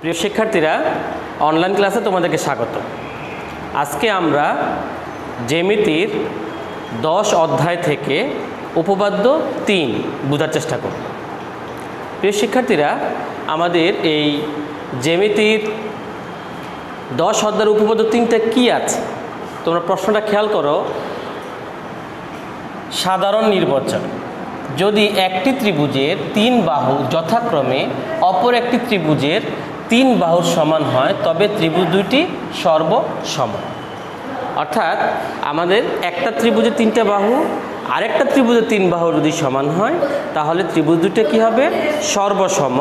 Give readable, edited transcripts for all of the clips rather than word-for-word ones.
প্রিয় শিক্ষার্থীরা, অনলাইন ক্লাসে তোমাদেরকে স্বাগত। আজকে আমরা জ্যামিতির 10 অধ্যায় থেকে উপপাদ্য 3 বোঝার চেষ্টা করব। প্রিয় শিক্ষার্থীরা, আমাদের এই জ্যামিতির 10 অধ্যায়ের উপপাদ্য 3টা কী আছে? তোমরা প্রশ্নটা খেয়াল করো। সাধারণ নির্বাচন। যদি একটি ত্রিভুজের 3 বাহু যথাক্রমে অপর একটি ত্রিভুজের 3 বাহুর সমান হয়, তবে ত্রিভুজ দুইটি সর্বসম। অর্থাৎ আমাদের একটা ত্রিভুজের 3টা বাহু আরেকটা ত্রিভুজের 3 বাহু যদি সমান হয়, তাহলে ত্রিভুজ দুইটা কী হবে? সর্বসম।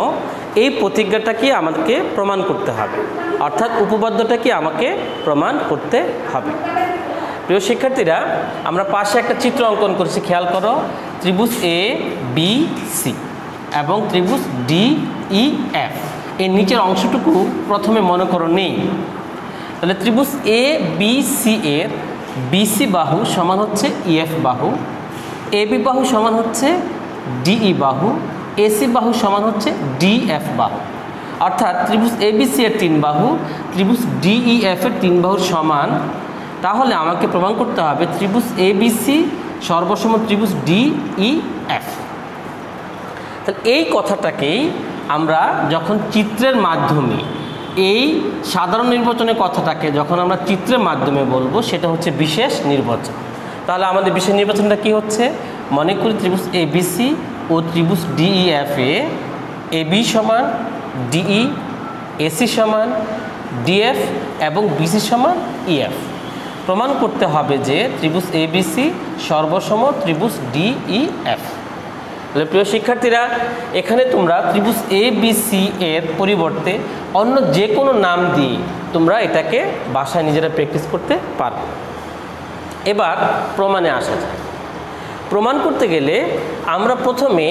এই প্রতিজ্ঞাটাকে আমাকে প্রমাণ করতে হবে, অর্থাৎ উপপাদ্যটাকে আমাকে প্রমাণ করতে হবে। প্রিয় শিক্ষার্থীরা, আমরা পাশে একটা চিত্র অঙ্কন করেছি, খেয়াল করো। ত্রিভুজ এ বি সি এবং ত্রিভুজ ডি ই এফ। এর নিচের অংশটুকু প্রথমে মনে করো নেই। তাহলে ত্রিভুজ এ বি সি এর বিসি বাহু সমান হচ্ছে ইএফ বাহু, এবি বাহু সমান হচ্ছে ডিই বাহু, এসি বাহু সমান হচ্ছে ডিএফ বাহু। অর্থাৎ ত্রিভুজ এবিসি এর 3 বাহু ত্রিভুজ ডিইএফ এর 3 বাহুর সমান। তাহলে আমাকে প্রমাণ করতে হবে ত্রিভুজ এবিসি সর্বসম ত্রিভুজ ডিইএফ। তাহলে এই কথাটাকেই আমরা যখন চিত্রের মাধ্যমে, এই সাধারণ নির্বাচনের কথাটাকে যখন আমরা চিত্রের মাধ্যমে বলবো, সেটা হচ্ছে বিশেষ নির্বাচন। তাহলে আমাদের বিশেষ নির্বাচনটা কি হচ্ছে? মনে করি ত্রিভুজ এবিসি ও ত্রিভুজ ডিইএফ এ এবি সমান ডিই, এসি সমান ডিএফ এবং বিসি সমান ইএফ। প্রমাণ করতে হবে যে ত্রিভুজ এবিসি সর্বসম ত্রিভুজ ডিইএফ। তাহলে প্রিয় শিক্ষার্থীরা, এখানে তোমরা ত্রিভুজ এবিসি এর পরিবর্তে অন্য যে কোনো নাম দিয়ে তোমরা এটাকে বাসায় নিজেরা প্র্যাকটিস করতে পারো। এবার প্রমাণে আসা যায়। প্রমাণ করতে গেলে আমরা প্রথমে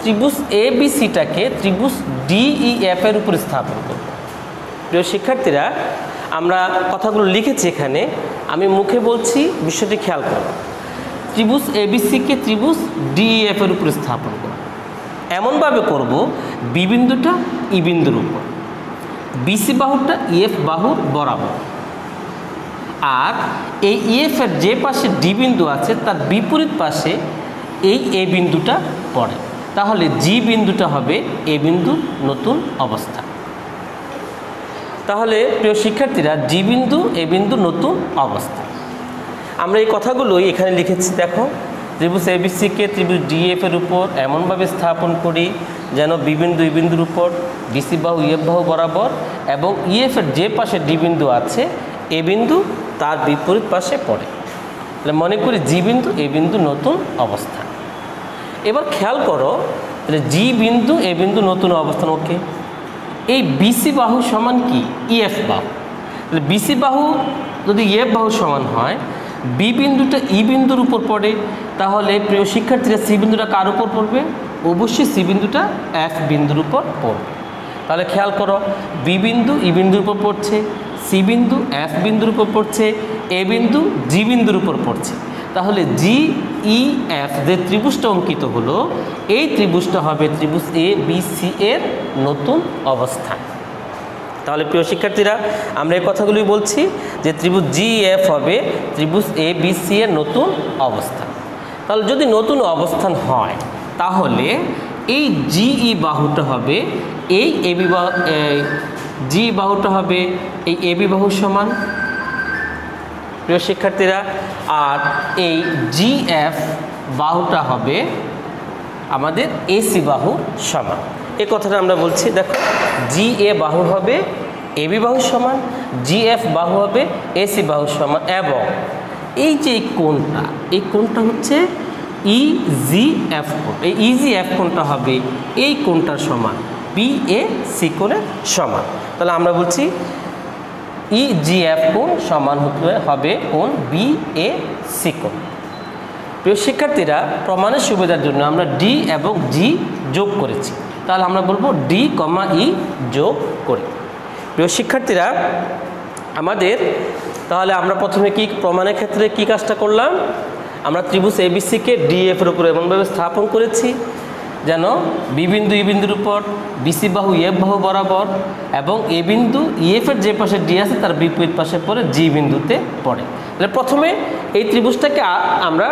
ত্রিভুজ এবিসিটাকে ত্রিভুজ ডিইএফ এর উপর স্থাপন করব। প্রিয় শিক্ষার্থীরা, আমরা কথাগুলো লিখেছি এখানে, আমি মুখে বলছি, বিষয়টি খেয়াল করো। ত্রিভুজ এবিসিকে ত্রিভুজ ডিইএফ এর উপর স্থাপন করব। এমনভাবে করব বি বিন্দুটা ই বিন্দুর উপর, বিসি বাহুটা ইএফ বাহুর বরাবর, আর এই ইএফ এর যে পাশে ডি বিন্দু আছে তার বিপরীত পাশে এই এ বিন্দুটা পড়ে। তাহলে জি বিন্দুটা হবে এ বিন্দুর নতুন অবস্থা। তাহলে প্রিয় শিক্ষার্থীরা, জি বিন্দু এ বিন্দু নতুন অবস্থা। আমরা এই কথাগুলোই এখানে লিখেছি। দেখো, ত্রিভুজ এবিসিকে ত্রিভুজ ডিএফ এর উপর এমনভাবে স্থাপন করি যেন বি বিন্দু ই বিন্দুর উপর, বিসি বাহু ইএফ বাহু বরাবর এবং ইএফ এর যে পাশে ডি বিন্দু আছে এ বিন্দু তার বিপরীত পাশে পড়ে। তাহলে মনে করি জি বিন্দু এ বিন্দু নতুন অবস্থান। এবার খেয়াল করো, তাহলে জি বিন্দু এ বিন্দু নতুন অবস্থান। ওকে, এই বিসি বাহু সমান কি? ইএফ বাহু। তাহলে বিসি বাহু যদি ইএফ বাহু সমান হয়, বি বিন্দুটা ই বিন্দুর উপর পড়ে, তাহলে প্রিয় শিক্ষার্থীরা সি বিন্দুটা কার উপর পড়বে? অবশ্যই সি বিন্দুটা এফ বিন্দুর উপর পড়বে। তাহলে খেয়াল করো, বি বিন্দু ই বিন্দুর উপর পড়ছে, সি বিন্দু এফ বিন্দুর উপর পড়ছে, এ বিন্দু জি বিন্দুর উপর পড়ছে। তাহলে জি ই এফ যে ত্রিভুজটা অঙ্কিত হলো, এই ত্রিভুজটা হবে ত্রিভুজ এ বি সি এর নতুন অবস্থান। তাহলে প্রিয় শিক্ষার্থীরা, আমরা এই কথাগুলি বলছি যে ত্রিভুজ জি এফ হবে ত্রিভুজ এ বি সি এর নতুন অবস্থান। তাহলে যদি নতুন অবস্থান হয়, তাহলে এই জিই বাহুটা হবে এই এবি বাহু, জি বাহুটা হবে এই এবি বাহুর সমান, প্রিয় শিক্ষার্থীরা। আর এই জি এফ বাহুটা হবে আমাদের এসি বাহুর সমান। এই কথাটা আমরা বলছি। দেখো, জি এ বাহু হবে এবি বাহুর সমান, জি এফ বাহু হবে এসি বাহুর সমান, এবং এই যে কোণটা, এই কোণটা হচ্ছে ই জি এফ কোণ। এই ইজি এফ কোণটা হবে এই কোণটার সমান, বি এ সি কোণের সমান। তাহলে আমরা বলছি ই জি এফ কোণ সমান হবে কোণ বি এ সি কোণ। প্রিয় শিক্ষার্থীরা, প্রমাণের সুবিধার জন্য আমরা ডি এবং জি যোগ করেছি। তাহলে আমরা বলবো ডি কমা ই যোগ করি। প্রিয় শিক্ষার্থীরা, আমাদের তাহলে আমরা প্রথমে কি প্রমাণের ক্ষেত্রে কি কাজটা করলাম? আমরা ত্রিভুজ এবিসিকে ডিএফ এর উপর এমনভাবে স্থাপন করেছি যেন বি বিন্দু ই বিন্দুর উপর বিসি বাহু এফ বাহু বরাবর এবং এ বিন্দু ইএফ এর যে পাশে ডি আছে তার বিপরীত পাশে পড়ে জি বিন্দুতে পড়ে। তাহলে প্রথমে এই ত্রিভুজটাকে আমরা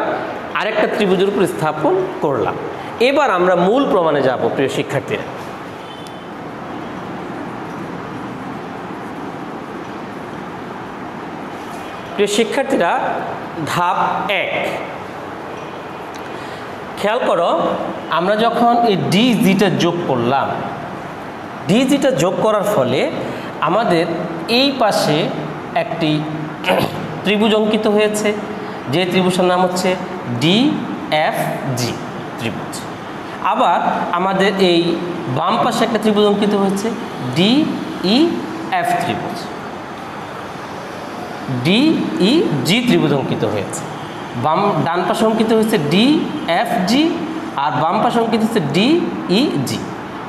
আরেকটা ত্রিভুজের উপর স্থাপন করলাম। এবার আমরা মূল প্রমাণে যাব প্রিয় শিক্ষার্থীরা। প্রিয় শিক্ষার্থীরা, ধাপ 1, খেয়াল করো, আমরা যখন এই ডিজিটা যোগ করলাম, ডিজিটা যোগ করার ফলে আমাদের এই পাশে একটি ত্রিভুজ অঙ্কিত হয়েছে, যে ত্রিভুজের নাম হচ্ছে ডিএফজি ত্রিভুজ। আবার আমাদের এই বাম পাশে একটা ত্রিভুজ অঙ্কিত হয়েছে ডিইএফ ত্রিভুজ, ডিইজি ত্রিভুজ অঙ্কিত হয়েছে। ডান পাশে অঙ্কিত হয়েছে ডিএফজি আর বাম পাশে অঙ্কিত হচ্ছে ডিইজি।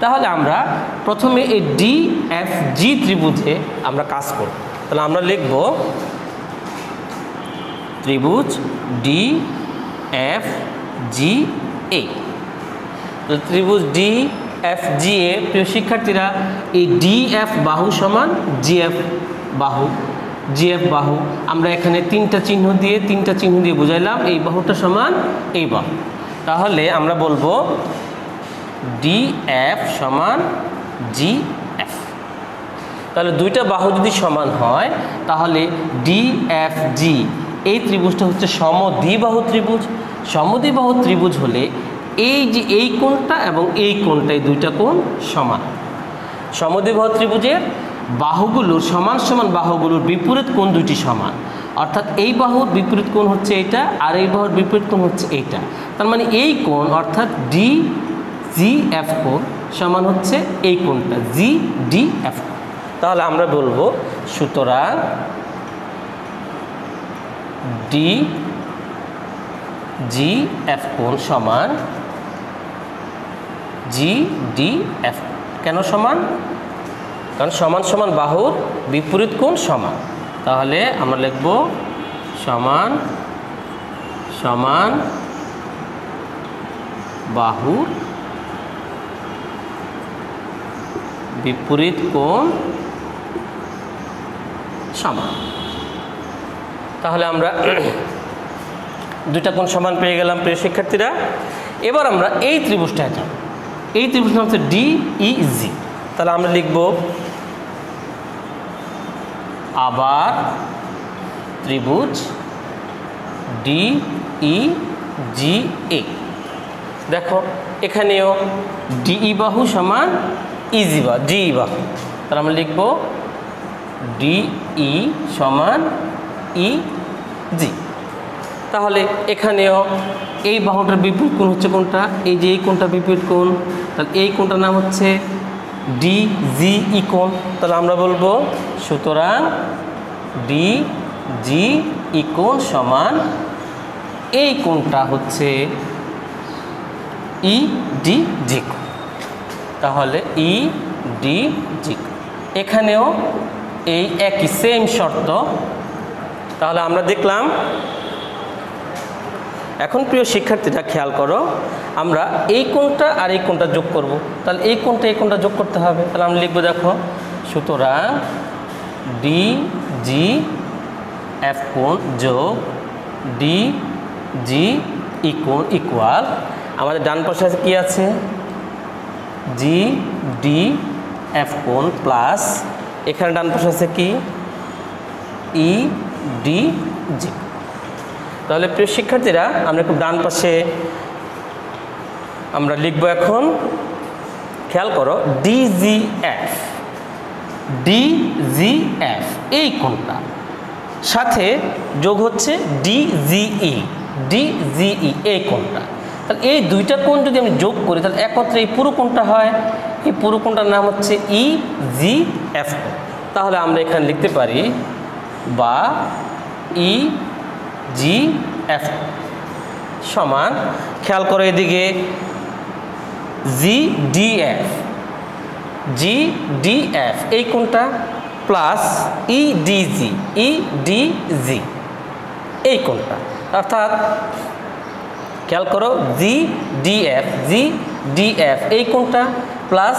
তাহলে আমরা প্রথমে এই ডিএফজি ত্রিভুজে আমরা কাজ করব। তাহলে আমরা লিখব ত্রিভুজ ডিএফজি এ। তো ত্রিভুজ ডিএফজি এ, প্রিয় শিক্ষার্থীরা, এই ডিএফ বাহু সমান জিএফ বাহু, জিএফ বাহু আমরা এখানে তিনটা চিহ্ন দিয়ে বুঝাইলাম এই বাহুটা সমান এই বাহু। তাহলে আমরা বলবো ডিএফ সমান জিএফ। তাহলে দুইটা বাহু যদি সমান হয় তাহলে ডিএফজি এই ত্রিভুজটা হচ্ছে সমদ্বিবাহু ত্রিভুজ। সমদ্বিবাহু ত্রিভুজ হলে এই যে এই কোণটা এবং এই কোণটা, এই দুইটা কোণ সমান। সমদ্বিবাহু ত্রিভুজের বাহুগুলোর সমান সমান বাহুগুলোর বিপরীত কোণ দুইটি সমান, অর্থাৎ এই বাহুর বিপরীত কোণ হচ্ছে এইটা আর এই বাহুর বিপরীত কোণ হচ্ছে এইটা। তার মানে এই কোণ অর্থাৎ ডিজিএফ কোণ সমান হচ্ছে এই কোণটা জিডিএফ। তাহলে আমরা বলবো সুতরাং ডিজিএফ কোণ সমান জিডিএফ। কেন সমান? কারণ সমান সমান বাহুর বিপরীত কোণ সমান। তাহলে আমরা লিখব সমান সমান বাহুর বিপরীত কোণ সমান। তাহলে আমরা দুইটা কোণ সমান পেয়ে গেলাম প্রিয় শিক্ষার্থীরা। এবার আমরা এই ত্রিভুজটা যাব, এই ত্রিভুজটা হচ্ছে ডিইজি। তাহলে আমরা লিখব আবার ত্রিভুজ ডিইজি এ। দেখো এখানেও ডিই বাহু সমান ইজি বাহু, ডিই বাহু। তাহলে আমরা লিখব ডিই সমান ইজি। তাহলে এখানেও এই বাহুটার বিপরীত কোণ হচ্ছে কোনটা? এই যে এই কোণটা বিপরীত কোণ, তাহলে এই কোণটার নাম হচ্ছে ডিজিই কোণ। তাহলে আমরা বলবো সুতরাং ডিজিই কোণ সমান এই কোণটা হচ্ছে ইডিজি কোণ। তাহলে ইডিজি এখানেও এই একই সেম শর্ত। তাহলে আমরা দেখলাম। এখন প্রিয় শিক্ষার্থীরা খেয়াল করো, আমরা এই কোণটা আর এই কোণটা যোগ করব। তাহলে এই কোণটা যোগ করতে হবে। তাহলে আমরা লিখবো, দেখো সুতরাং ডিজিএফ কোণ যোগ ডিজিই কোণ ইকুয়াল, আমাদের ডান পাশে আছে কি আছে? জিডিএফ কোণ প্লাস এখানে ডান পাশে আছে কি? ইডিজি। তাহলে প্রিয় শিক্ষার্থীরা আমরা খুব ডান পাশে আমরা লিখব। এখন খেয়াল করো, ডিজিএফ এই কোণটা সাথে যোগ হচ্ছে ডিজিই এই কোণটা। তাহলে এই দুইটা কোণ যদি আমি যোগ করি তাহলে একত্রে এই পুরো কোণটা হয়। এই পুরো কোণটার নাম হচ্ছে ইজিএফ। তাহলে আমরা এখানে লিখতে পারি বা ইজিএফ সমান, খেয়াল করো এদিকে জিডিএফ এই কোণটা প্লাস ইডিজি এই কোণটা, অর্থাৎ খেয়াল করো জিডিএফ ডিএফ এই কোণটা প্লাস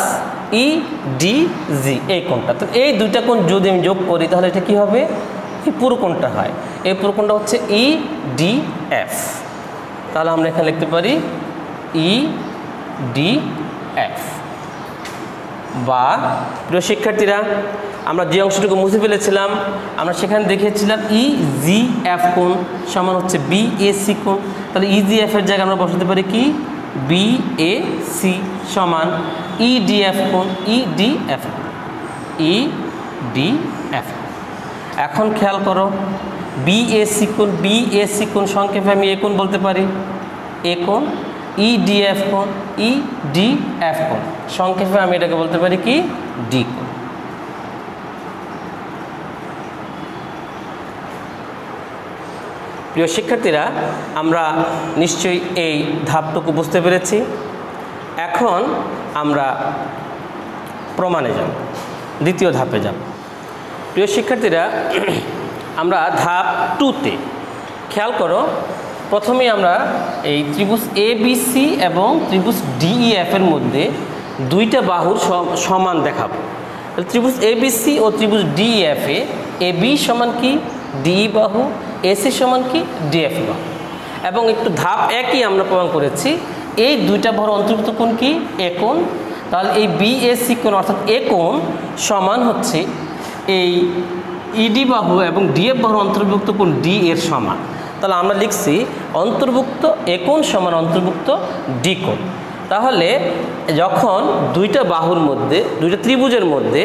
ইডিজি এই কোণটা। তো এই দুইটা কোণ যদি আমি যোগ করি তাহলে এটা কি হবে, এই পুরো কোণটা হয়, এই পুরো কোণটা হচ্ছে ইডিএফ। তাহলে আমরা এখানে লিখতে পারি ইডিএফ। বা প্রিয় শিক্ষার্থীরা, আমরা যে অংশটুকু মুছে ফেলেছিলাম আমরা সেখানে দেখিয়েছিলাম ইজিএফ কোণ সমান হচ্ছে বিএসি কোণ। তাহলে ইজিএফ এর জায়গায় আমরা বসাতে পারি কি বিএসি সমান ইডিএফ কোণ, ইডিএফ ইডিএফ। এখন খেয়াল করো, বিএসি কোণ সংক্ষেপে আমি এ কোণ বলতে পারি, এ কোণ, ইডিএফ কোণ, ইডিএফ কোণ সংক্ষেপে আমি এটাকে বলতে পারি কি ডি কোণ। প্রিয় শিক্ষার্থীরা, আমরা নিশ্চয়ই এই ধাপটুকু বুঝতে পেরেছি। এখন আমরা প্রমাণে যাব, দ্বিতীয় ধাপে যাব। প্রিয় শিক্ষার্থীরা, আমরা ধাপ 2তে খেয়াল করো, প্রথমে আমরা এই ত্রিভুজ এবিসি এবং ত্রিভুজ ডিইএফ এর মধ্যে দুইটা বাহুর সমান দেখাবো। ত্রিভুজ এবিসি ও ত্রিভুজ ডিইএফ এ এবি সমান কি ডিই বাহু, এসি সমান কি ডিএফ বাহু। এবং একটু ধাপ একই আমরা প্রমাণ করেছি, এই দুইটা বাহুর অন্তর্ভুক্ত কোণ কি এ কোণ। তাহলে এই বিএসি কোণ অর্থাৎ এ কোণ সমান হচ্ছে এই ইডি বাহু এবং ডিএফ বাহুর অন্তর্ভুক্ত কোণ ডি এর সমান। তাহলে আমরা লিখছি অন্তর্ভুক্ত এ কোণ সমান অন্তর্ভুক্ত ডি কোণ। তাহলে যখন দুইটা বাহুর মধ্যে, দুইটা ত্রিভুজের মধ্যে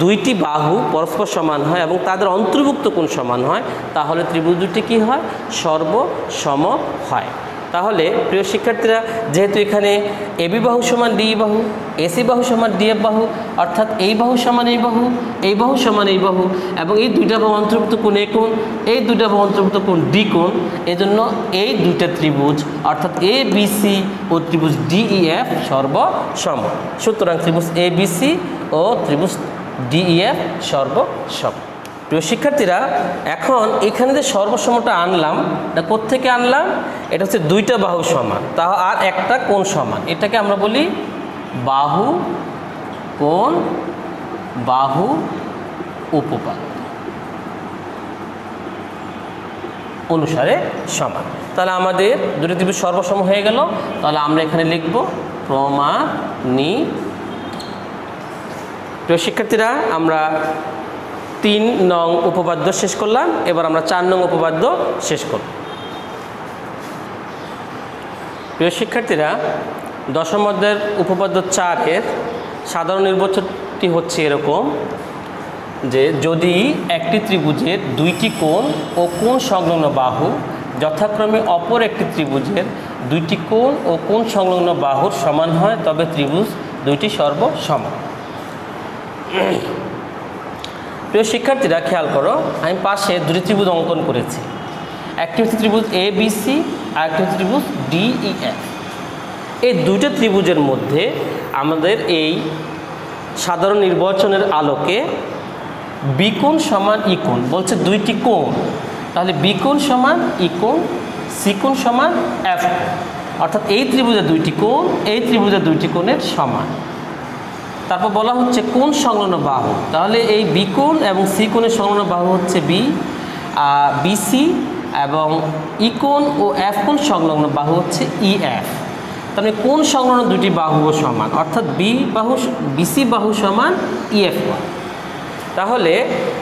দুইটি বাহু পরস্পর সমান হয় এবং তাদের অন্তর্ভুক্ত কোণ সমান হয়, তাহলে ত্রিভুজ দুটি কী হয়, সর্বসম হয়। তাহলে প্রিয় শিক্ষার্থীরা, যেহেতু এখানে এবি বাহু সমান ডিই বাহু, এসি বাহু সমান ডিএফ বাহু, অর্থাৎ এই বাহু সমান এই বাহু, এই বাহু সমান এই বাহু, এবং এই দুইটা বাহু অন্তর্ভুক্ত কোণ এ কোণ, এই দুইটা বাহু অন্তর্ভুক্ত কোণ ডি কোণ, এজন্য এই দুইটা ত্রিভুজ অর্থাৎ এ বিসি ও ত্রিভুজ ডিইএফ সর্বসম। সুতরাং ত্রিভুজ এ বিসি ও ত্রিভুজ ডিইএফ সর্বসম। প্রিয় শিক্ষার্থীরা, এখন এখানে যে সর্বসমটা আনলাম, এটা কোত্থেকে আনলাম, এটা হচ্ছে দুইটা বাহু সমান তা আর একটা কোণ সমান, এটাকে আমরা বলি বাহু কোণ বাহু উপপাদ্য অনুসারে সমান। তাহলে আমাদের দুটি ত্রিভুজ সর্বসম হয়ে গেল। তাহলে আমরা এখানে লিখব প্রমাণিত। প্রিয় শিক্ষার্থীরা, আমরা 3 নং উপপাদ্য শেষ করলাম, এবার আমরা 4 নং উপপাদ্য শেষ করব। প্রিয় শিক্ষার্থীরা, দশম অধ্যায়ের উপপাদ্য 4-এর সাধারণ নির্বাচনটি হচ্ছে এরকম যে যদি একটি ত্রিভুজের দুইটি কোণ ও কোণ সংলগ্ন বাহু যথাক্রমে অপর একটি ত্রিভুজের দুইটি কোণ ও কোণ সংলগ্ন বাহুর সমান হয়, তবে ত্রিভুজ দুইটি সর্বসম। প্রিয় শিক্ষার্থীরা, খেয়াল করো, আমি পাশে দুটি ত্রিভুজ অঙ্কন করেছি। একটি হচ্ছে ত্রিভুজ এ বিসি আর একটি হচ্ছে ত্রিভুজ ডিইএফ। এই দুইটা ত্রিভুজের মধ্যে আমাদের এই সাধারণ নির্বাচনের আলোকে বি কোণ সমান ই কোণ বলছে দুইটি কোণ, তাহলে বি কোণ সমান ই কোণ, সি কোণ সমান এফ কোণ, অর্থাৎ এই ত্রিভুজের দুইটি কোণ এই ত্রিভুজের দুইটি কোণের সমান। তারপর বলা হচ্ছে কোণ সংলগ্ন বাহু, তাহলে এই বি কোণ এবং সি কোণের সংলগ্ন বাহু হচ্ছে বিসি এবং ই কোণ ও এফ কোণ সংলগ্ন বাহু হচ্ছে ইএফ। তাহলে কোণ সংলগ্ন দুটি বাহুও সমান, অর্থাৎ বিসি বাহু সমান ইএফ কোণ। তাহলে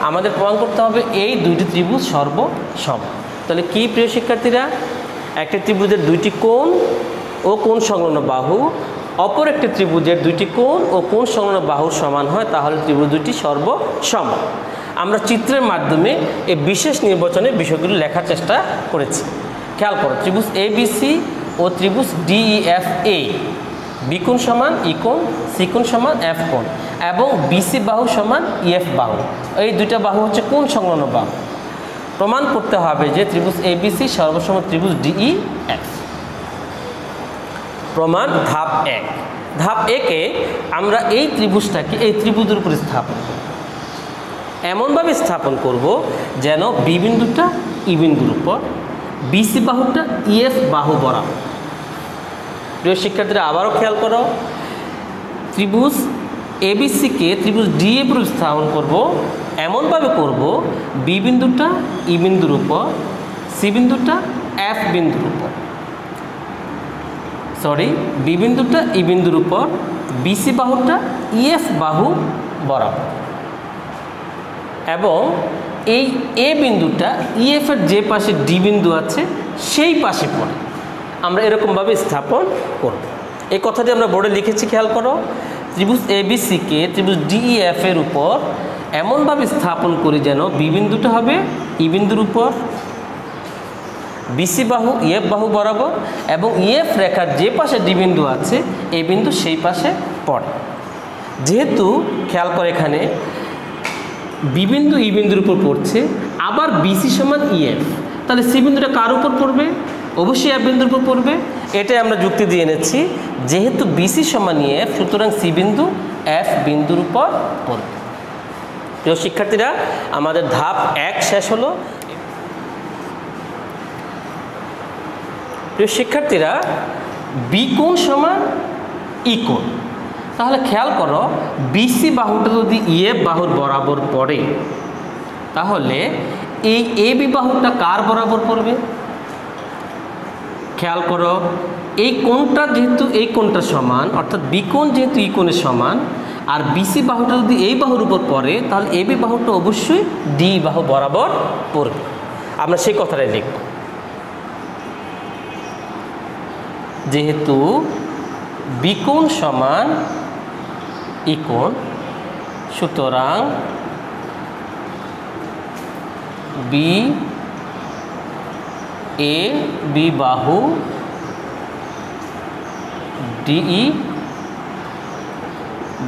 আমাদের প্রমাণ করতে হবে এই দুইটি ত্রিভুজ সর্বসম। তাহলে কি প্রিয় শিক্ষার্থীরা, একটি ত্রিভুজের দুইটি কোণ ও কোণ সংলগ্ন বাহু অপর একটি ত্রিভুজের দুইটি কোণ ও কোণ সংলগ্ন বাহুর সমান হয়, তাহলে ত্রিভুজ দুইটি সর্বসম। আমরা চিত্রের মাধ্যমে এই বিশেষ নির্বাচনে বিষয়গুলো লেখার চেষ্টা করেছি। খেয়াল করো, ত্রিভুজ এ বিসি ও ত্রিভুজ ডিইএফ এ বি কোণ সমান ই কোণ, সি কোণ সমান এফ কোণ এবং বিসি বাহু সমান ইএফ বাহু। এই দুইটা বাহু হচ্ছে কোণ সংলগ্ন বাহু। প্রমাণ করতে হবে যে ত্রিভুজ এ বিসি সর্বসম ত্রিভুজ ডিইএফ। প্রমাণ ধাপ 1। ধাপ 1-এ আমরা এই ত্রিভুজটাকে এই ত্রিভুজের উপরে স্থাপন করব, এমনভাবে স্থাপন করব যেন বি বিন্দুটা ই বিন্দুর উপর, বিসি বাহুটা ইএফ বাহু বরাবর প্রিয় শিক্ষার্থীরা আবারও খেয়াল করো, ত্রিভুজ এবিসিকে ত্রিভুজ ডিএ স্থাপন করব, এমনভাবে করব বি বিন্দুটা ই বিন্দুর উপর, সি বিন্দুটা এফ বিন্দুর উপর, বি বিন্দুটা ই বিন্দুর উপর, বিসি বাহুটা ইএফ বাহু বরাবর, এবং এই এ বিন্দুটা ইএফ এর যে পাশে ডি বিন্দু আছে সেই পাশে পড়ে আমরা এরকমভাবে স্থাপন করব। এই কথাটি আমরা বোর্ডে লিখেছি, খেয়াল করো। ত্রিভুজ এবিসিকে ত্রিভুজ ডিইএফ এর উপর এমনভাবে স্থাপন করি যেন বি বিন্দুটা হবে ই বিন্দুর উপর, বিসি বাহু ইএফ বাহু বরাবর, এবং ইএফ রেখার যে পাশে ডি বিন্দু আছে এই বিন্দু সেই পাশে পড়ে। যেহেতু খেয়াল করে এখানে বি বিন্দু ই বিন্দুর উপর পড়ছে, আবার বিসি সমান ইএফ, তাহলে সি বিন্দুটা কার উপর পড়বে? অবশ্যই এফ বিন্দুর উপর পড়বে। এটাই আমরা যুক্তি দিয়ে এনেছি, যেহেতু বিসি সমান ইএফ সুতরাং সি বিন্দু এফ বিন্দুর উপর পড়বে। প্রিয় শিক্ষার্থীরা, আমাদের ধাপ 1 শেষ হলো। প্রিয় শিক্ষার্থীরা, বি কোণ সমান ই কোণ, তাহলে খেয়াল করো বিসি বাহুটা যদি ইএফ বাহুর বরাবর পড়ে তাহলে এই এ বি বাহুটা কার বরাবর পড়বে? খেয়াল করো, এই কোণটা যেহেতু এই কোণটা সমান, অর্থাৎ বি কোণ যেহেতু ই কোণের সমান, আর বিসি বাহুটা যদি এই বাহুর উপর পড়ে তাহলে এ বি বাহুটা অবশ্যই ডি বাহু বরাবর পড়বে। আমরা সেই কথাটাই লিখব, যেহেতু বি কোণ সমান ই কোণ সুতরাং বি এ বি বাহু ডিই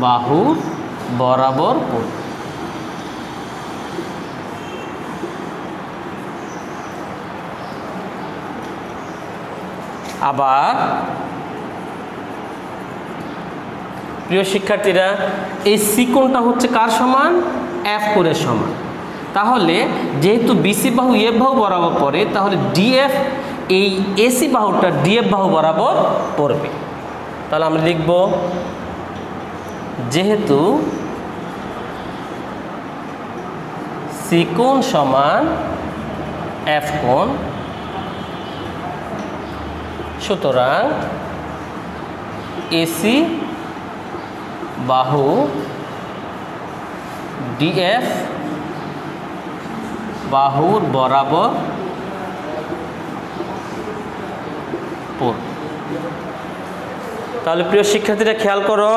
বাহু বরাবর পড়বে। আবার প্রিয় শিক্ষার্থীরা, এই সি কোণটা হচ্ছে কার সমান? এফ কোণের সমান। তাহলে যেহেতু বিসি বাহু এফ বাহু বরাবর পড়ে তাহলে ডিএফ এই এসি বাহুটা ডিএফ বাহু বরাবর পড়বে। তাহলে আমরা লিখব, যেহেতু সি কোণ সমান এফ কোণ সুতরাং এসি বাহু ডিএফ বাহুর বরাবর পড়বে। তাহলে প্রিয় শিক্ষার্থীরা খেয়াল করো,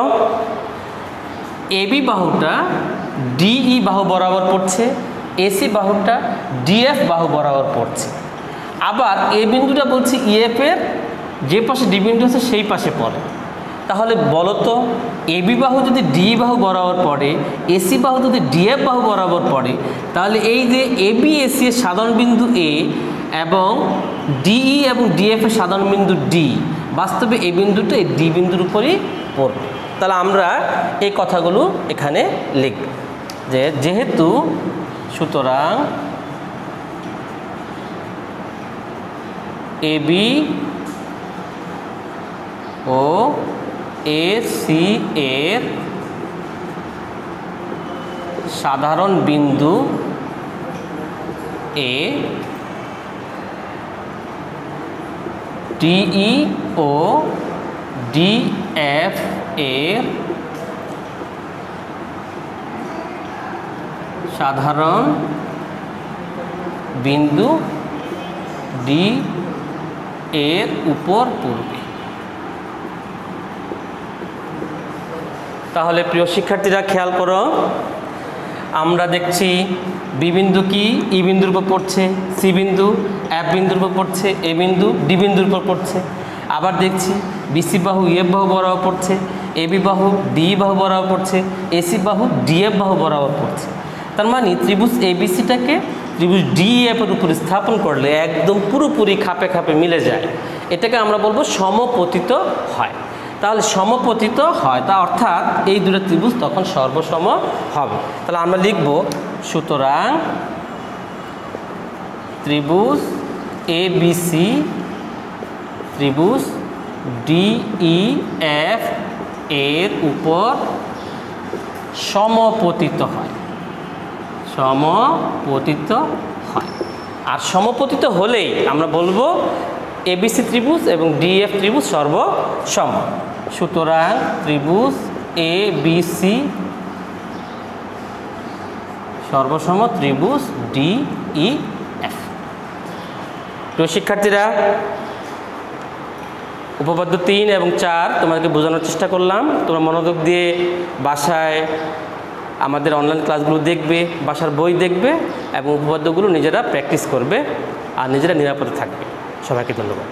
এবি বাহুটা ডিই বাহু বরাবর পড়ছে, এসি বাহুটা ডিএফ বাহু বরাবর পড়ছে। আবার এ বিন্দুটা বলছি ইএফ এর যে পাশে ডি বিন্দু আছে সেই পাশে পড়ে। তাহলে বলো তো, এবি বাহু যদি ডি বাহু বরাবর পড়ে, এসি বাহু যদি ডিএফ বাহু বরাবর পড়ে, তাহলে এই যে এবি এসি এর সাধারণ বিন্দু এ এবং ডিই এবং ডিএফ এর সাধারণ বিন্দু ডি, বাস্তবে এই বিন্দুটা এই ডি বিন্দুর উপরই পড়বে। তাহলে আমরা এই কথাগুলো এখানে লিখব, যে যেহেতু সুতরাং এবি ও এসি এর সাধারণ বিন্দু এ, ডিই ও ডিএফ এর সাধারণ বিন্দু ডি এর উপর পড়বে। তাহলে প্রিয় শিক্ষার্থীরা খেয়াল করো, আমরা দেখছি বি বিন্দু কি ই বিন্দুর উপর পড়ছে, সি বিন্দু এফ বিন্দুর উপর পড়ছে, এ বিন্দু ডি বিন্দুর উপর পড়ছে। আবার দেখছি বিসি বাহু ইএফ বাহু বরাবর পড়ছে, এবি বাহু ডি বাহু বরাবর পড়ছে, এসি বাহু ডিএফ বাহু বরাবর পড়ছে। তার মানে ত্রিভুজ এবিসিটাকে ত্রিভুজ ডিএফ এর উপর স্থাপন করলে একদম পুরোপুরি খাপে খাপে মিলে যায়। এটাকে আমরা বলবো সমপতিত হয়। তাহলে সমপতিত হয়, তা অর্থাৎ এই দুটো ত্রিভুজ তখন সর্বসম হবে। তাহলে আমরা লিখব, সুতরাং ত্রিভুজ এবিসি ত্রিভুজ DEF এর উপর সমপতিত হয়, সমপতিত হয়। আর সমপতিত হলেই আমরা বলবো ABC ত্রিভুজ এবং DEF ত্রিভুজ সর্বসম। সুতরাং ত্রিভুজ ABC সর্বসম ত্রিভুজ DEF। তো শিক্ষার্থীরা, উপপাদ্য 3 এবং 4 তোমাদেরকে বোঝানোর চেষ্টা করলাম। তোমরা মনোযোগ দিয়ে বাসায় আমাদের অনলাইন ক্লাসগুলো দেখবে, বাসার বই দেখবে এবং উপপাদ্যগুলো নিজেরা প্র্যাকটিস করবে আর নিজেরা নিরাপদে থাকবে। সবাইকে ধন্যবাদ।